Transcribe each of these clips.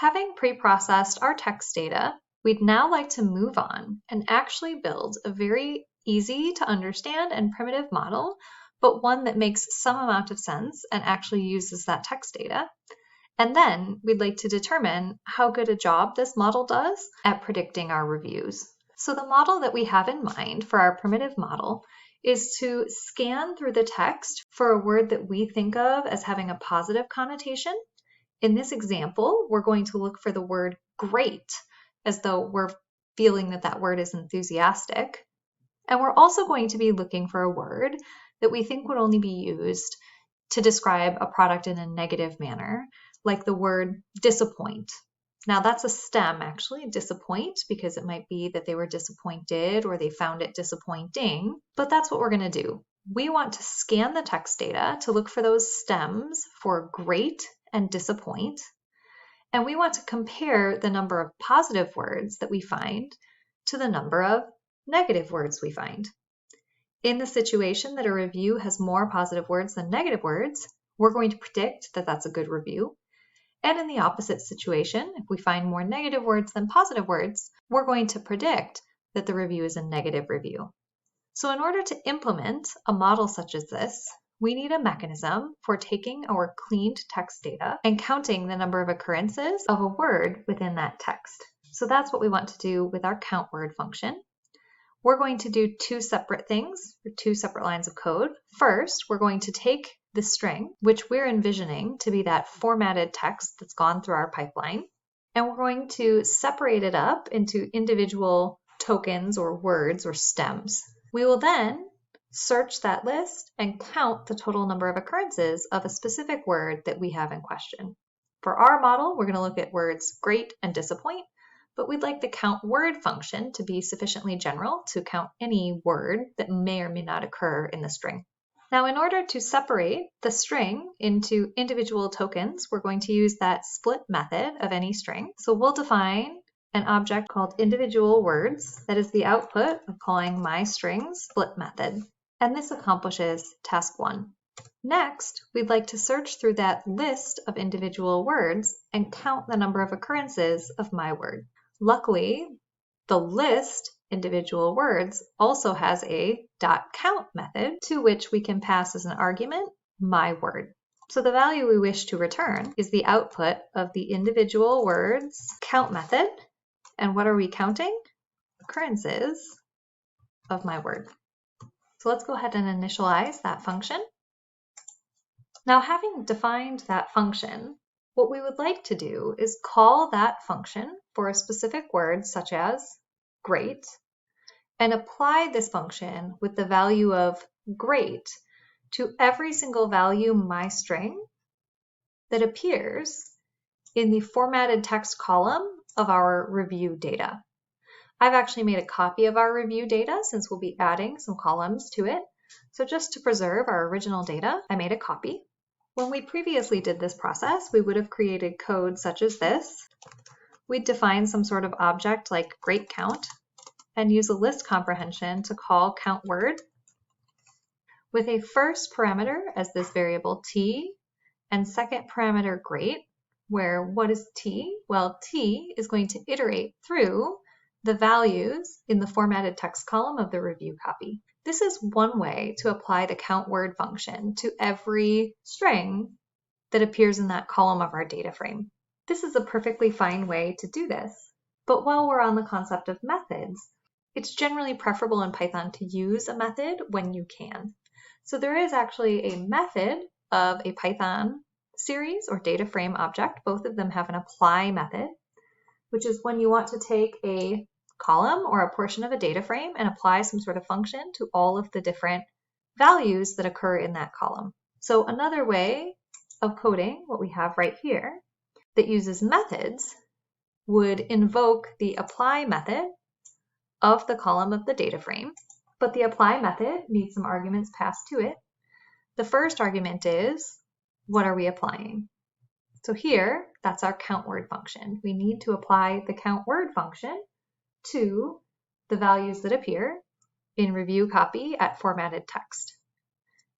Having pre-processed our text data, we'd now like to move on and actually build a very easy to understand and primitive model, but one that makes some amount of sense and actually uses that text data. And then we'd like to determine how good a job this model does at predicting our reviews. So the model that we have in mind for our primitive model is to scan through the text for a word that we think of as having a positive connotation. In this example, we're going to look for the word great, as though we're feeling that that word is enthusiastic. And we're also going to be looking for a word that we think would only be used to describe a product in a negative manner, like the word disappoint. Now that's a stem, actually, disappoint, because it might be that they were disappointed or they found it disappointing, but that's what we're going to do. We want to scan the text data to look for those stems for great and disappoint, and we want to compare the number of positive words that we find to the number of negative words we find. In the situation that a review has more positive words than negative words, we're going to predict that that's a good review. And in the opposite situation, if we find more negative words than positive words, we're going to predict that the review is a negative review. So in order to implement a model such as this, we need a mechanism for taking our cleaned text data and counting the number of occurrences of a word within that text. So that's what we want to do with our count word function. We're going to do two separate things, or two separate lines of code. First, we're going to take the string, which we're envisioning to be that formatted text that's gone through our pipeline, and we're going to separate it up into individual tokens or words or stems. We will then search that list and count the total number of occurrences of a specific word that we have in question. For our model, we're going to look at words great and disappoint, but we'd like the count word function to be sufficiently general to count any word that may or may not occur in the string. Now, in order to separate the string into individual tokens, we're going to use that split method of any string. So we'll define an object called individual words that is the output of calling myString split method. And this accomplishes task 1. Next, we'd like to search through that list of individual words and count the number of occurrences of my word. Luckily, the list individual words also has a .count method to which we can pass as an argument my word. So the value we wish to return is the output of the individual words count method. And what are we counting? Occurrences of my word. So let's go ahead and initialize that function. Now, having defined that function, what we would like to do is call that function for a specific word such as great, and apply this function with the value of great to every single value myString that appears in the formatted text column of our review data. I've actually made a copy of our review data since we'll be adding some columns to it. So just to preserve our original data, I made a copy. When we previously did this process, we would have created code such as this. We'd define some sort of object like great count and use a list comprehension to call count word with a first parameter as this variable t and second parameter great, where what is t? Well, t is going to iterate through the values in the formatted text column of the review copy. This is one way to apply the count word function to every string that appears in that column of our data frame. This is a perfectly fine way to do this, but while we're on the concept of methods, it's generally preferable in Python to use a method when you can. So there is actually a method of a Python series or data frame object. Both of them have an apply method, which is when you want to take a column or a portion of a data frame and apply some sort of function to all of the different values that occur in that column. So another way of coding what we have right here that uses methods would invoke the apply method of the column of the data frame, but the apply method needs some arguments passed to it. The first argument is, what are we applying? So here, that's our count word function. We need to apply the count word function to the values that appear in review copy at formatted text.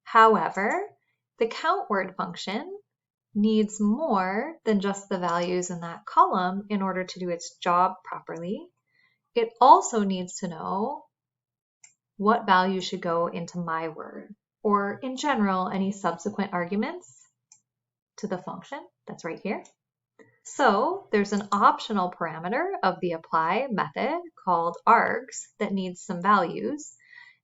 However, the count word function needs more than just the values in that column in order to do its job properly. It also needs to know what value should go into my word, or in general, any subsequent arguments to the function that's right here. So there's an optional parameter of the apply method called args that needs some values.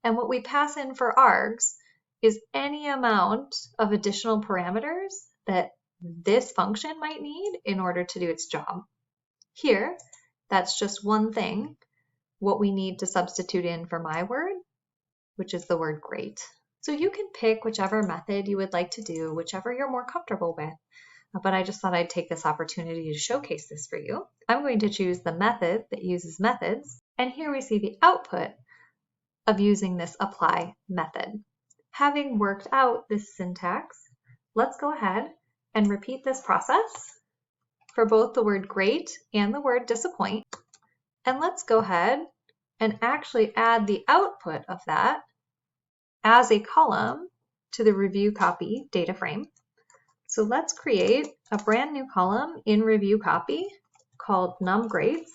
And what we pass in for args is any amount of additional parameters that this function might need in order to do its job. Here, that's just one thing, what we need to substitute in for my word, which is the word great. So you can pick whichever method you would like to do, whichever you're more comfortable with. But I just thought I'd take this opportunity to showcase this for you. I'm going to choose the method that uses methods. And here we see the output of using this apply method. Having worked out this syntax, let's go ahead and repeat this process for both the word great and the word disappoint. And let's go ahead and actually add the output of that as a column to the review copy data frame. So let's create a brand new column in review copy called num grades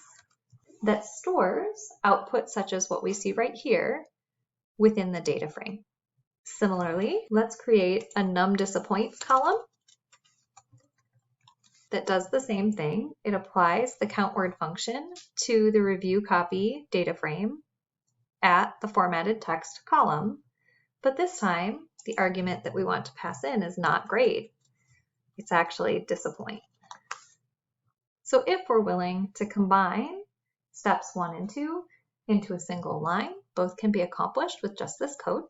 that stores output such as what we see right here within the data frame. Similarly, let's create a num disappoints column that does the same thing. It applies the count word function to the review copy data frame at the formatted text column, but this time the argument that we want to pass in is not grade. It's actually disappoint. So if we're willing to combine steps 1 and 2 into a single line, both can be accomplished with just this code.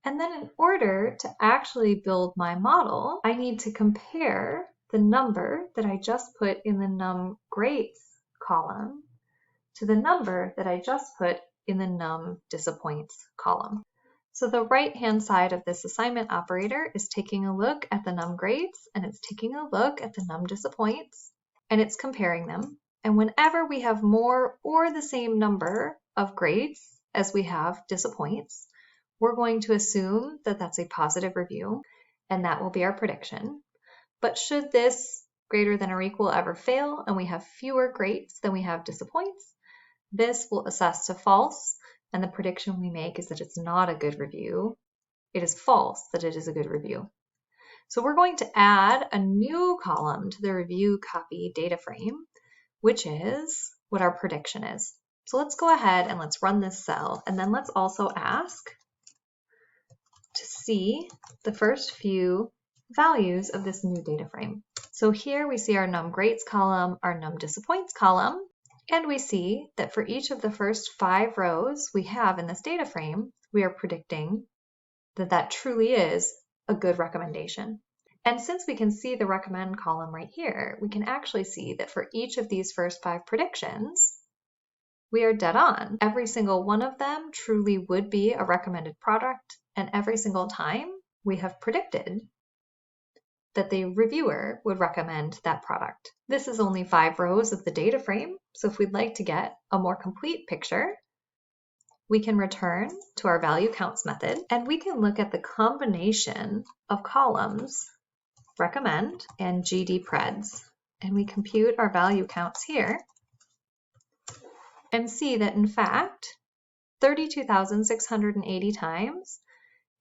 And then in order to actually build my model, I need to compare the number that I just put in the num grades column to the number that I just put in the num disappoints column. So the right-hand side of this assignment operator is taking a look at the num grades, and it's taking a look at the num disappoints, and it's comparing them. And whenever we have more or the same number of grades as we have disappoints, we're going to assume that that's a positive review, and that will be our prediction. But should this greater than or equal ever fail, and we have fewer grades than we have disappoints, this will assess to false, and the prediction we make is that it's not a good review. It is false that it is a good review. So we're going to add a new column to the review copy data frame, which is what our prediction is. So let's go ahead and let's run this cell, and then let's also ask to see the first few values of this new data frame. So here we see our num grades column, our num disappoints column, and we see that for each of the first 5 rows we have in this data frame, we are predicting that that truly is a good recommendation. And since we can see the recommend column right here, we can actually see that for each of these first 5 predictions, we are dead on. Every single one of them truly would be a recommended product, and every single time we have predicted that the reviewer would recommend that product. This is only 5 rows of the data frame, so if we'd like to get a more complete picture, we can return to our value counts method, and we can look at the combination of columns recommend and GDPreds, and we compute our value counts here and see that in fact 32,680 times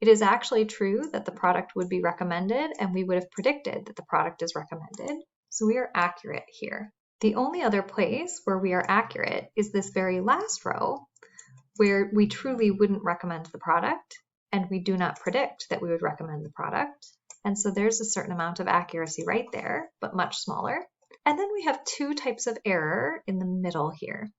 it is actually true that the product would be recommended, and we would have predicted that the product is recommended. So we are accurate here. The only other place where we are accurate is this very last row, where we truly wouldn't recommend the product, and we do not predict that we would recommend the product. And so there's a certain amount of accuracy right there, but much smaller. And then we have 2 types of error in the middle here.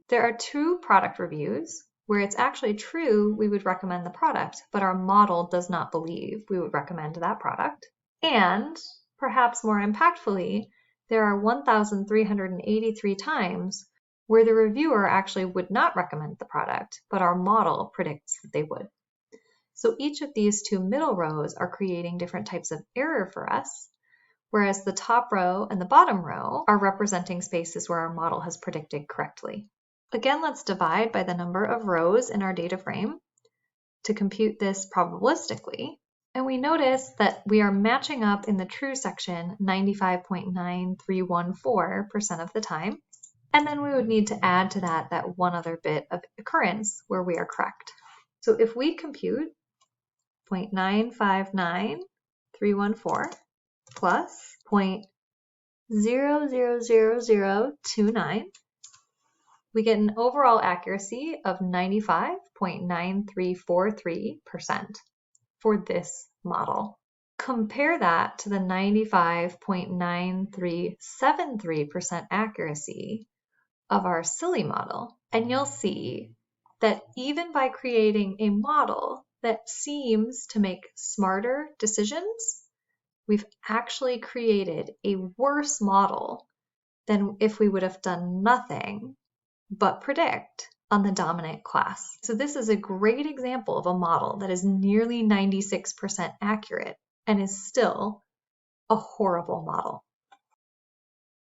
There are 2 product reviews where it's actually true we would recommend the product, but our model does not believe we would recommend that product. And perhaps more impactfully, there are 1,383 times where the reviewer actually would not recommend the product, but our model predicts that they would. So each of these 2 middle rows are creating different types of error for us, whereas the top row and the bottom row are representing spaces where our model has predicted correctly. Again, let's divide by the number of rows in our data frame to compute this probabilistically. And we notice that we are matching up in the true section 95.9314% of the time. And then we would need to add to that one other bit of occurrence where we are correct. So if we compute 0.959314 plus 0.00029, we get an overall accuracy of 95.9343% for this model. Compare that to the 95.9373% accuracy of our silly model, and you'll see that even by creating a model that seems to make smarter decisions, we've actually created a worse model than if we would have done nothing but predict on the dominant class. So this is a great example of a model that is nearly 96% accurate and is still a horrible model.